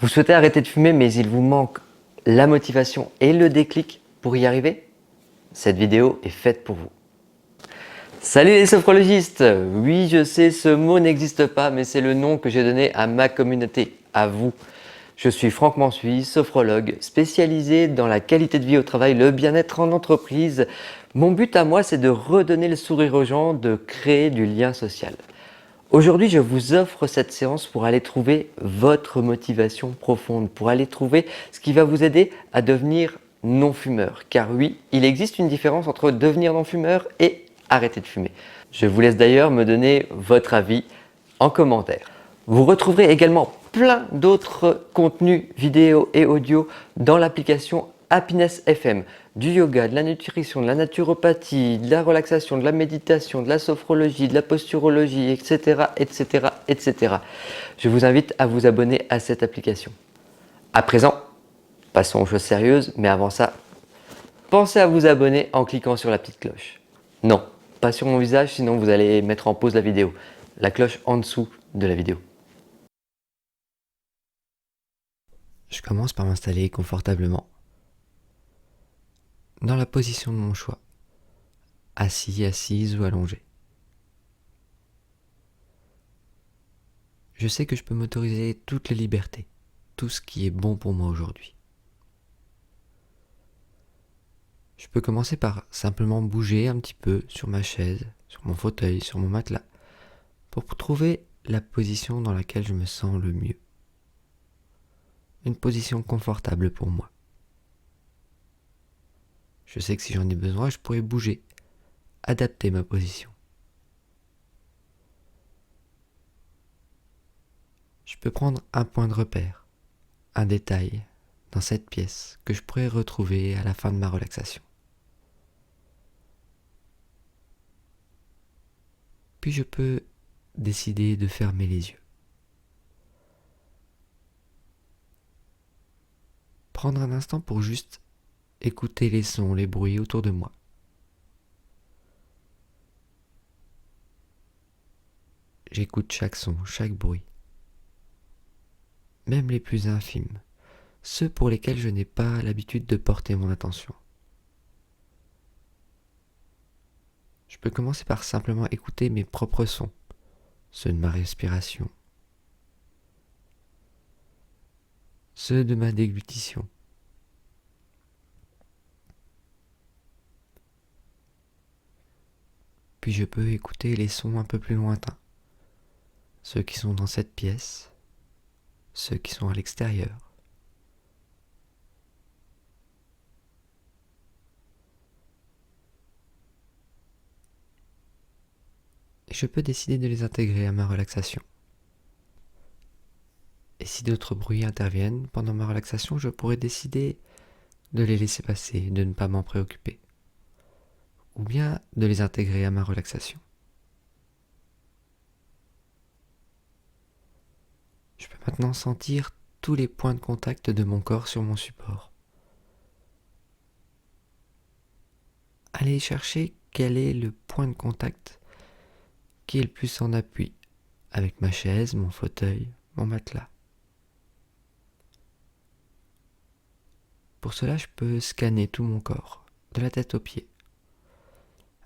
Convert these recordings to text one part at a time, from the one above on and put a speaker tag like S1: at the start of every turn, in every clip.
S1: Vous souhaitez arrêter de fumer, mais il vous manque la motivation et le déclic pour y arriver? Cette vidéo est faite pour vous. Salut les sophrologistes! Oui, je sais, ce mot n'existe pas, mais c'est le nom que j'ai donné à ma communauté, à vous. Je suis Franck Mansuy, sophrologue, spécialisé dans la qualité de vie au travail, le bien-être en entreprise. Mon but à moi, c'est de redonner le sourire aux gens, de créer du lien social. Aujourd'hui, je vous offre cette séance pour aller trouver votre motivation profonde, pour aller trouver ce qui va vous aider à devenir non-fumeur. Car oui, il existe une différence entre devenir non-fumeur et arrêter de fumer. Je vous laisse d'ailleurs me donner votre avis en commentaire. Vous retrouverez également plein d'autres contenus vidéo et audio dans l'application Happiness FM, du yoga, de la nutrition, de la naturopathie, de la relaxation, de la méditation, de la sophrologie, de la posturologie, etc., etc., etc. Je vous invite à vous abonner à cette application. À présent, passons aux choses sérieuses, mais avant ça, pensez à vous abonner en cliquant sur la petite cloche. Non, pas sur mon visage, sinon vous allez mettre en pause la vidéo. La cloche en dessous de la vidéo. Je commence par m'installer confortablement dans la position de mon choix, assis, assise ou allongé. Je sais que je peux m'autoriser toutes les libertés, tout ce qui est bon pour moi aujourd'hui. Je peux commencer par simplement bouger un petit peu sur ma chaise, sur mon fauteuil, sur mon matelas, pour trouver la position dans laquelle je me sens le mieux. Une position confortable pour moi. Je sais que si j'en ai besoin, je pourrais bouger, adapter ma position. Je peux prendre un point de repère, un détail dans cette pièce que je pourrais retrouver à la fin de ma relaxation. Puis je peux décider de fermer les yeux. Prendre un instant pour juste écouter les sons, les bruits autour de moi. J'écoute chaque son, chaque bruit, même les plus infimes, ceux pour lesquels je n'ai pas l'habitude de porter mon attention. Je peux commencer par simplement écouter mes propres sons, ceux de ma respiration, ceux de ma déglutition. Puis je peux écouter les sons un peu plus lointains, ceux qui sont dans cette pièce, ceux qui sont à l'extérieur. Et je peux décider de les intégrer à ma relaxation. Et si d'autres bruits interviennent pendant ma relaxation, je pourrais décider de les laisser passer, de ne pas m'en préoccuper, ou bien de les intégrer à ma relaxation. Je peux maintenant sentir tous les points de contact de mon corps sur mon support. Aller chercher quel est le point de contact qui est le plus en appui avec ma chaise, mon fauteuil, mon matelas. Pour cela, je peux scanner tout mon corps, de la tête aux pieds.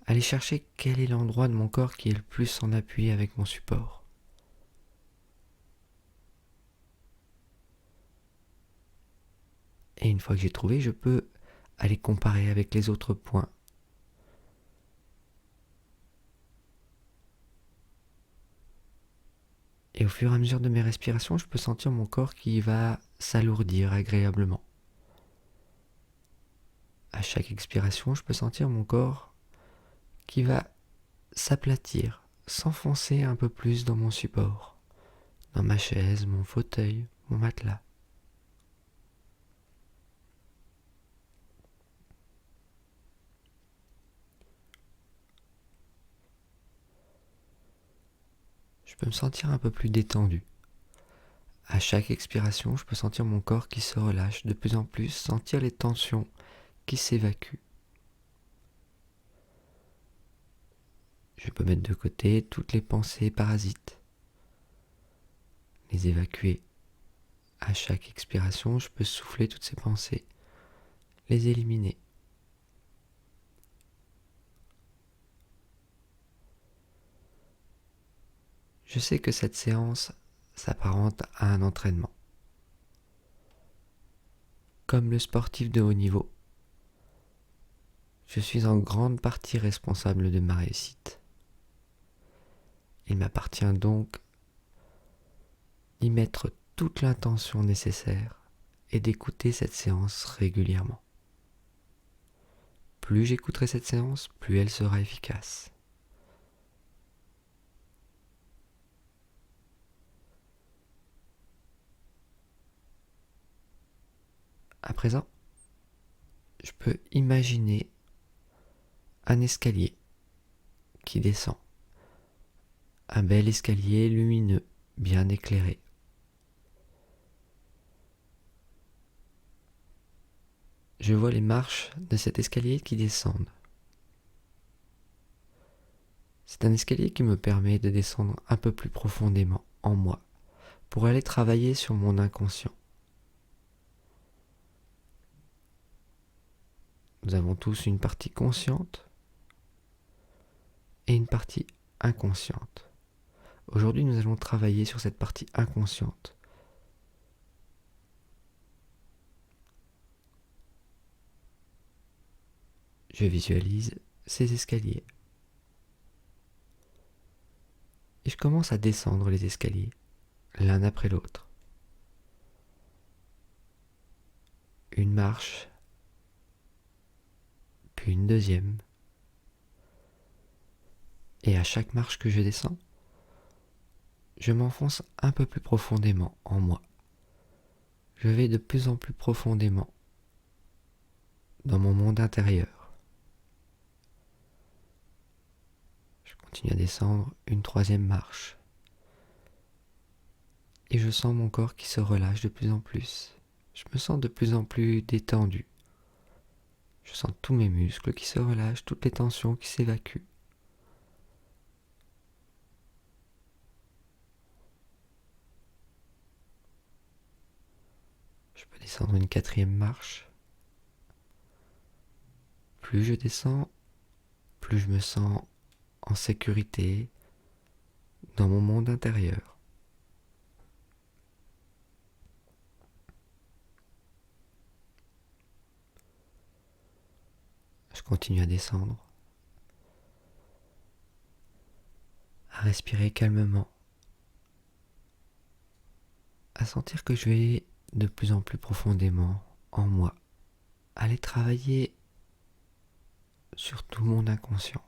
S1: Aller chercher quel est l'endroit de mon corps qui est le plus en appui avec mon support. Et une fois que j'ai trouvé, je peux aller comparer avec les autres points. Et au fur et à mesure de mes respirations, je peux sentir mon corps qui va s'alourdir agréablement. À chaque expiration, je peux sentir mon corps qui va s'aplatir, s'enfoncer un peu plus dans mon support, dans ma chaise, mon fauteuil, mon matelas. Je peux me sentir un peu plus détendu. À chaque expiration, je peux sentir mon corps qui se relâche de plus en plus, sentir les tensions qui s'évacuent. Je peux mettre de côté toutes les pensées parasites, les évacuer À chaque expiration, je peux souffler toutes ces pensées, les éliminer. Je sais que cette séance s'apparente à un entraînement. Comme le sportif de haut niveau, je suis en grande partie responsable de ma réussite. Il m'appartient donc d'y mettre toute l'intention nécessaire et d'écouter cette séance régulièrement. Plus j'écouterai cette séance, plus elle sera efficace. À présent, je peux imaginer un escalier qui descend. Un bel escalier lumineux, bien éclairé. Je vois les marches de cet escalier qui descendent. C'est un escalier qui me permet de descendre un peu plus profondément en moi pour aller travailler sur mon inconscient. Nous avons tous une partie consciente et une partie inconsciente. Aujourd'hui, nous allons travailler sur cette partie inconsciente. Je visualise ces escaliers. Et je commence à descendre les escaliers, l'un après l'autre. Une marche, puis une deuxième. Et à chaque marche que je descends, je m'enfonce un peu plus profondément en moi. Je vais de plus en plus profondément dans mon monde intérieur. Je continue à descendre une troisième marche. Et je sens mon corps qui se relâche de plus en plus. Je me sens de plus en plus détendu. Je sens tous mes muscles qui se relâchent, toutes les tensions qui s'évacuent. Je peux descendre une quatrième marche. Plus je descends, plus je me sens en sécurité dans mon monde intérieur. Je continue à descendre, à respirer calmement, à sentir que je vais de plus en plus profondément en moi, aller travailler sur tout mon inconscient.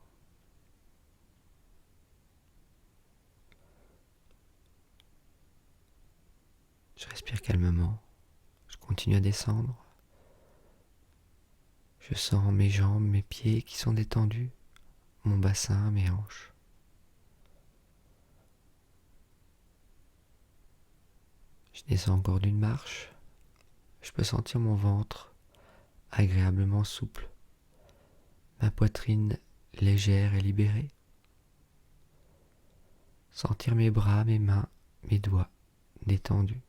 S1: Je respire calmement, je continue à descendre. Je sens mes jambes, mes pieds qui sont détendus, mon bassin, mes hanches. Je descends encore d'une marche. Je peux sentir mon ventre agréablement souple, ma poitrine légère et libérée. Sentir mes bras, mes mains, mes doigts détendus.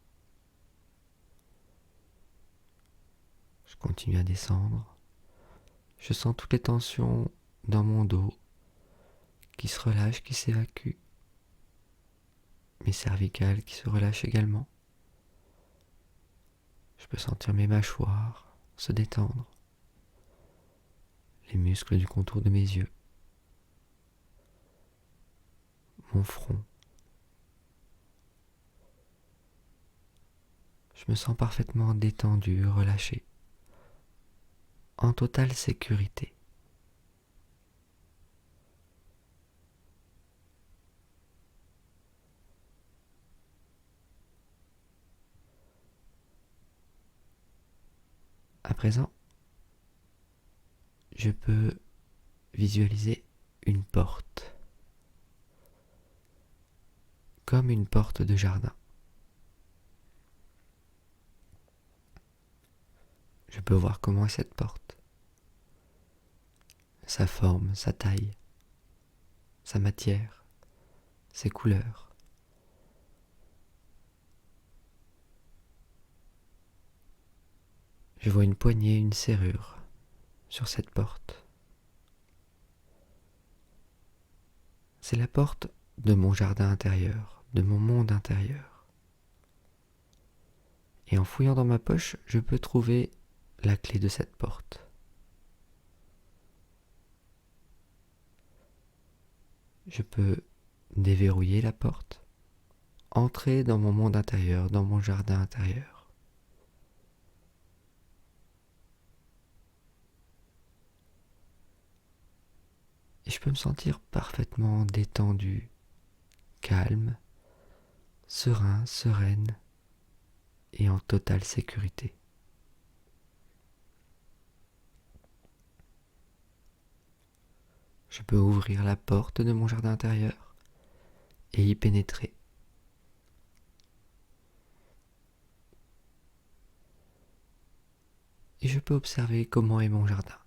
S1: Je continue à descendre. Je sens toutes les tensions dans mon dos qui se relâchent, qui s'évacuent. Mes cervicales qui se relâchent également. Je peux sentir mes mâchoires se détendre. Les muscles du contour de mes yeux. Mon front. Je me sens parfaitement détendu, relâché, en totale sécurité. À présent, je peux visualiser une porte, comme une porte de jardin. Je peux voir comment est cette porte, sa forme, sa taille, sa matière, ses couleurs. Je vois une poignée, une serrure sur cette porte. C'est la porte de mon jardin intérieur, de mon monde intérieur. Et en fouillant dans ma poche, je peux trouver la clé de cette porte. Je peux déverrouiller la porte, entrer dans mon monde intérieur, dans mon jardin intérieur. Et je peux me sentir parfaitement détendu, calme, serein, sereine et en totale sécurité. Je peux ouvrir la porte de mon jardin intérieur et y pénétrer. Et je peux observer comment est mon jardin.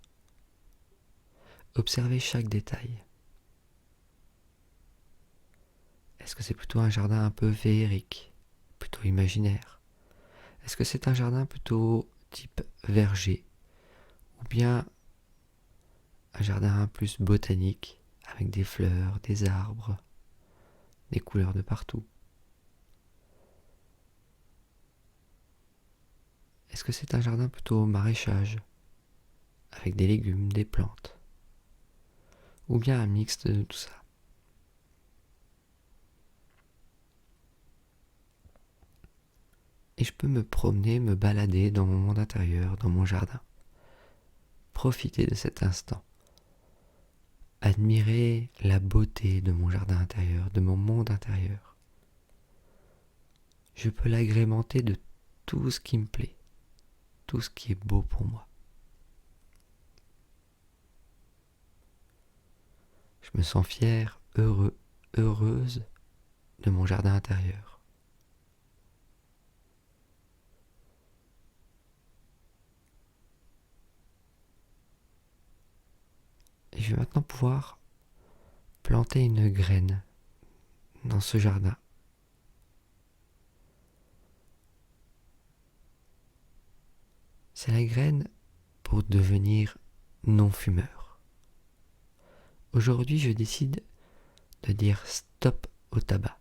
S1: Observer chaque détail. Est-ce que c'est plutôt un jardin un peu féerique, plutôt imaginaire? Est-ce que c'est un jardin plutôt type verger? Ou bien un jardin plus botanique, avec des fleurs, des arbres, des couleurs de partout? Est-ce que c'est un jardin plutôt maraîchage, avec des légumes, des plantes? Ou bien un mixte de tout ça? Et je peux me promener, me balader dans mon monde intérieur, dans mon jardin. Profiter de cet instant. Admirer la beauté de mon jardin intérieur, de mon monde intérieur. Je peux l'agrémenter de tout ce qui me plaît, tout ce qui est beau pour moi. Je me sens fier, heureux, heureuse de mon jardin intérieur. Et je vais maintenant pouvoir planter une graine dans ce jardin. C'est la graine pour devenir non-fumeur. Aujourd'hui, je décide de dire stop au tabac.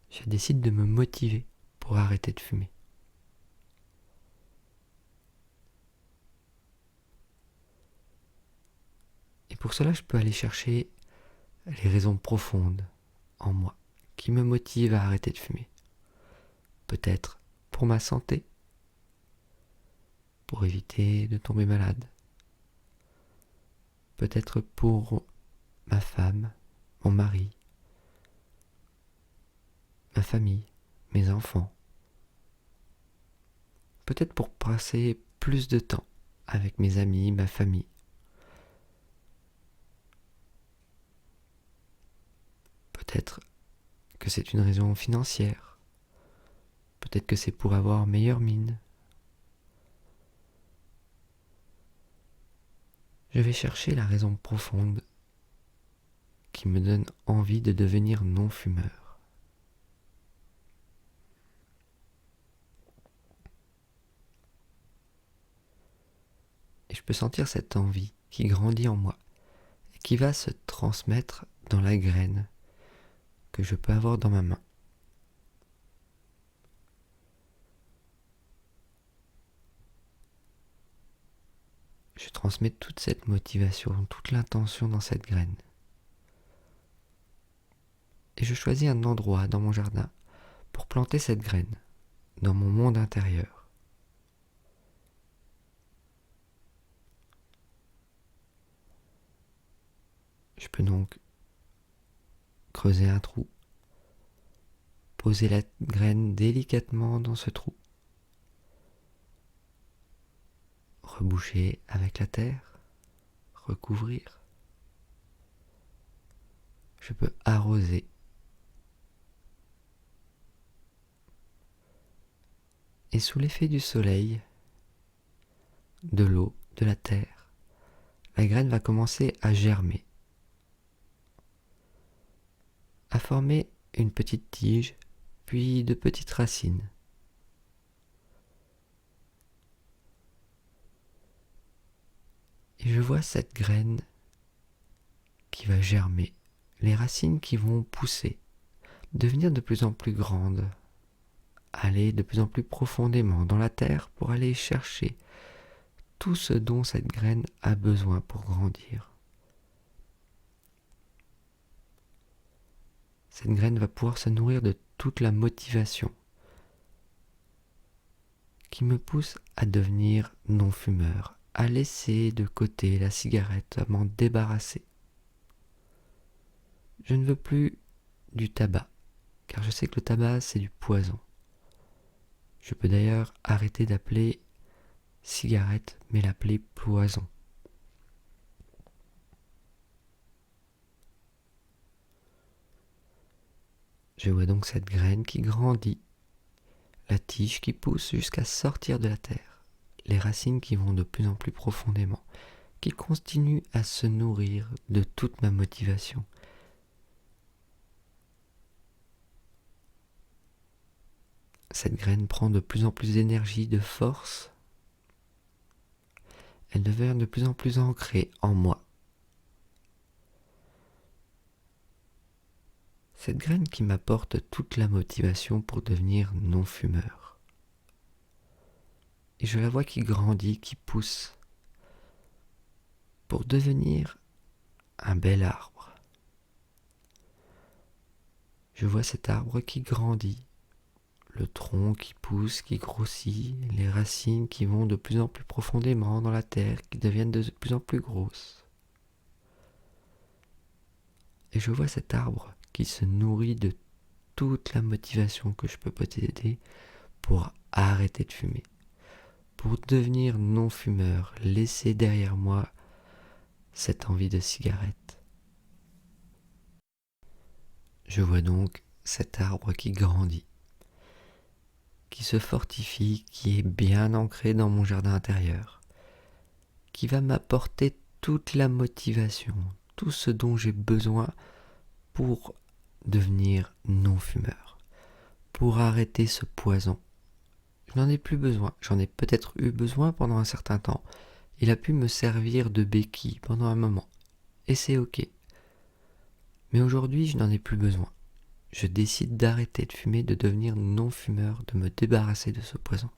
S1: Je décide de me motiver pour arrêter de fumer. Et pour cela, je peux aller chercher les raisons profondes en moi qui me motivent à arrêter de fumer. Peut-être pour ma santé, pour éviter de tomber malade. Peut-être pour ma femme, mon mari, ma famille, mes enfants. Peut-être pour passer plus de temps avec mes amis, ma famille. Peut-être que c'est une raison financière. Peut-être que c'est pour avoir meilleure mine. Je vais chercher la raison profonde qui me donne envie de devenir non-fumeur. Et je peux sentir cette envie qui grandit en moi et qui va se transmettre dans la graine que je peux avoir dans ma main. Je transmets toute cette motivation, toute l'intention dans cette graine. Et je choisis un endroit dans mon jardin pour planter cette graine dans mon monde intérieur. Je peux donc creuser un trou, poser la graine délicatement dans ce trou, reboucher avec la terre, recouvrir. Je peux arroser. Et sous l'effet du soleil, de l'eau, de la terre, la graine va commencer à germer, à former une petite tige, puis de petites racines. Et je vois cette graine qui va germer, les racines qui vont pousser, devenir de plus en plus grandes, aller de plus en plus profondément dans la terre pour aller chercher tout ce dont cette graine a besoin pour grandir. Cette graine va pouvoir se nourrir de toute la motivation qui me pousse à devenir non-fumeur, à laisser de côté la cigarette, à m'en débarrasser. Je ne veux plus du tabac, car je sais que le tabac c'est du poison. Je peux d'ailleurs arrêter d'appeler cigarette, mais l'appeler poison. Je vois donc cette graine qui grandit, la tige qui pousse jusqu'à sortir de la terre, les racines qui vont de plus en plus profondément, qui continuent à se nourrir de toute ma motivation. Cette graine prend de plus en plus d'énergie, de force. Elle devient de plus en plus ancrée en moi. Cette graine qui m'apporte toute la motivation pour devenir non-fumeur. Et je la vois qui grandit, qui pousse, pour devenir un bel arbre. Je vois cet arbre qui grandit, le tronc qui pousse, qui grossit, les racines qui vont de plus en plus profondément dans la terre, qui deviennent de plus en plus grosses. Et je vois cet arbre qui se nourrit de toute la motivation que je peux posséder pour arrêter de fumer, pour devenir non-fumeur, laisser derrière moi cette envie de cigarette. Je vois donc cet arbre qui grandit, qui se fortifie, qui est bien ancré dans mon jardin intérieur, qui va m'apporter toute la motivation, tout ce dont j'ai besoin pour devenir non-fumeur, pour arrêter ce poison. Je n'en ai plus besoin, j'en ai peut-être eu besoin pendant un certain temps. Il a pu me servir de béquille pendant un moment, et c'est ok. Mais aujourd'hui, je n'en ai plus besoin. Je décide d'arrêter de fumer, de devenir non-fumeur, de me débarrasser de ce poison.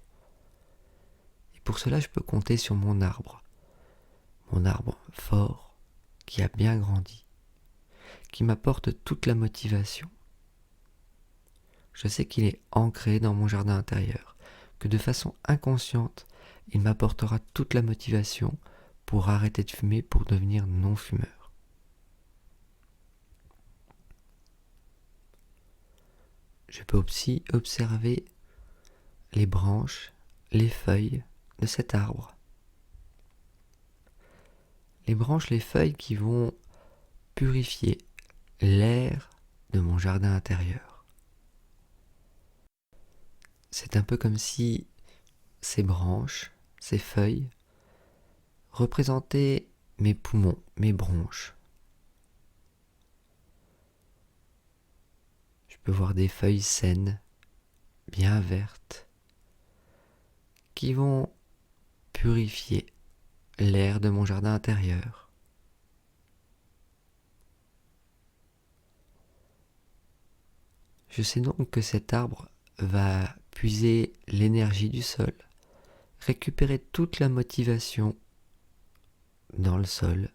S1: Et pour cela, je peux compter sur mon arbre fort, qui a bien grandi, qui m'apporte toute la motivation. Je sais qu'il est ancré dans mon jardin intérieur, que de façon inconsciente, il m'apportera toute la motivation pour arrêter de fumer, pour devenir non-fumeur. Je peux aussi observer les branches, les feuilles de cet arbre. Les branches, les feuilles qui vont purifier l'air de mon jardin intérieur. C'est un peu comme si ces branches, ces feuilles, représentaient mes poumons, mes bronches. Je peux voir des feuilles saines, bien vertes, qui vont purifier l'air de mon jardin intérieur. Je sais donc que cet arbre va puiser l'énergie du sol, récupérer toute la motivation dans le sol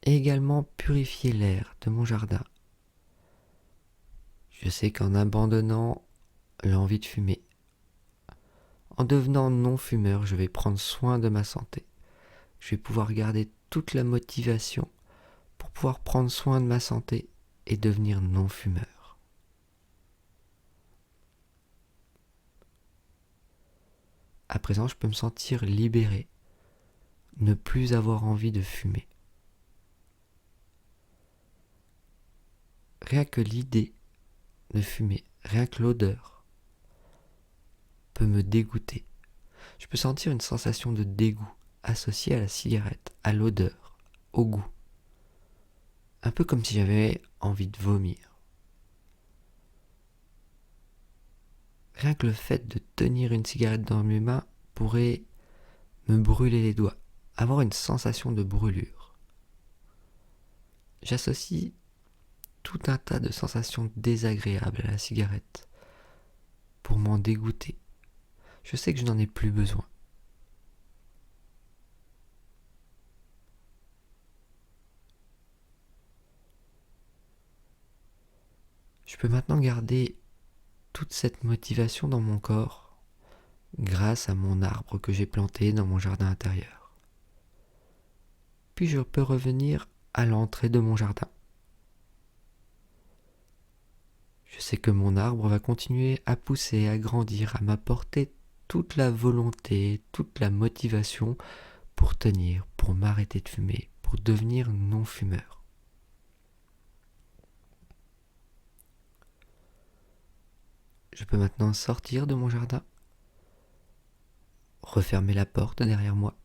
S1: et également purifier l'air de mon jardin. Je sais qu'en abandonnant l'envie de fumer, en devenant non-fumeur, je vais prendre soin de ma santé. Je vais pouvoir garder toute la motivation pour pouvoir prendre soin de ma santé et devenir non-fumeur. À présent, je peux me sentir libéré, ne plus avoir envie de fumer. Rien que l'idée de fumer, rien que l'odeur peut me dégoûter. Je peux sentir une sensation de dégoût associée à la cigarette, à l'odeur, au goût. Un peu comme si j'avais envie de vomir. Rien que le fait de tenir une cigarette dans mes mains pourrait me brûler les doigts, avoir une sensation de brûlure. J'associe tout un tas de sensations désagréables à la cigarette pour m'en dégoûter. Je sais que je n'en ai plus besoin. Je peux maintenant garder toute cette motivation dans mon corps grâce à mon arbre que j'ai planté dans mon jardin intérieur. Puis je peux revenir à l'entrée de mon jardin. Je sais que mon arbre va continuer à pousser, à grandir, à m'apporter toute la volonté, toute la motivation pour tenir, pour m'arrêter de fumer, pour devenir non-fumeur. Je peux maintenant sortir de mon jardin, refermer la porte derrière moi,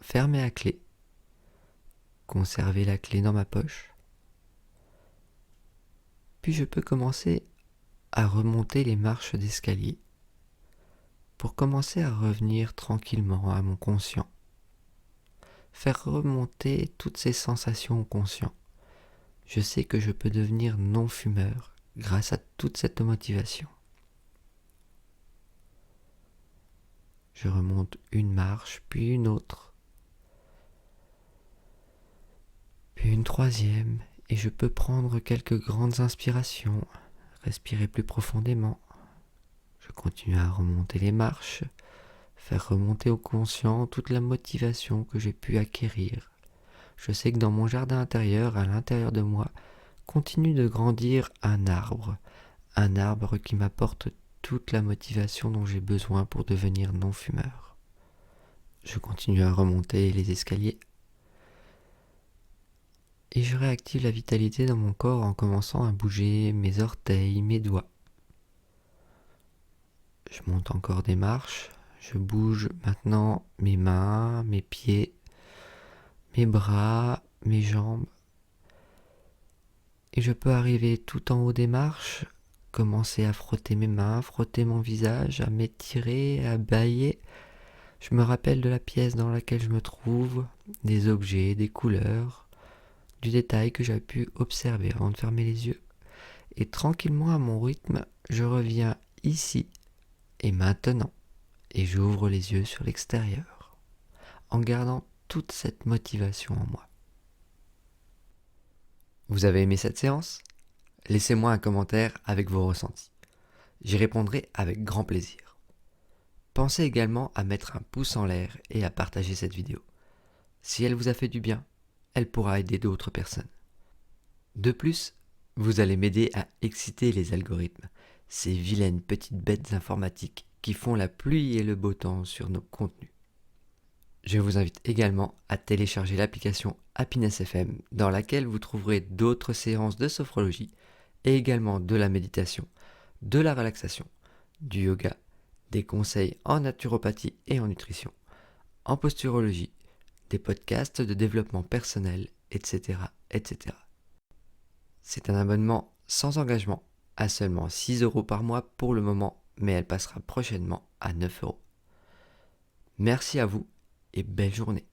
S1: fermer à clé, conserver la clé dans ma poche. Puis je peux commencer à remonter les marches d'escalier pour commencer à revenir tranquillement à mon conscient. Faire remonter toutes ces sensations au conscient. Je sais que je peux devenir non-fumeur grâce à toute cette motivation. Je remonte une marche, puis une autre, puis une troisième, et je peux prendre quelques grandes inspirations, respirer plus profondément. Je continue à remonter les marches, faire remonter au conscient toute la motivation que j'ai pu acquérir. Je sais que dans mon jardin intérieur, à l'intérieur de moi, continue de grandir un arbre qui m'apporte toute la motivation dont j'ai besoin pour devenir non-fumeur. Je continue à remonter les escaliers et je réactive la vitalité dans mon corps en commençant à bouger mes orteils, mes doigts. Je monte encore des marches, je bouge maintenant mes mains, mes pieds, mes bras, mes jambes. Et je peux arriver tout en haut des marches, commencer à frotter mes mains, frotter mon visage, à m'étirer, à bâiller. Je me rappelle de la pièce dans laquelle je me trouve, des objets, des couleurs, du détail que j'ai pu observer avant de fermer les yeux. Et tranquillement à mon rythme, je reviens ici et maintenant et j'ouvre les yeux sur l'extérieur, en gardant toute cette motivation en moi. Vous avez aimé cette séance ? Laissez-moi un commentaire avec vos ressentis. J'y répondrai avec grand plaisir. Pensez également à mettre un pouce en l'air et à partager cette vidéo. Si elle vous a fait du bien, elle pourra aider d'autres personnes. De plus, vous allez m'aider à exciter les algorithmes, ces vilaines petites bêtes informatiques qui font la pluie et le beau temps sur nos contenus. Je vous invite également à télécharger l'application Happiness FM dans laquelle vous trouverez d'autres séances de sophrologie et également de la méditation, de la relaxation, du yoga, des conseils en naturopathie et en nutrition, en posturologie, des podcasts de développement personnel, etc., etc. C'est un abonnement sans engagement à seulement 6 € par mois pour le moment, mais elle passera prochainement à 9 €. Merci à vous et belle journée.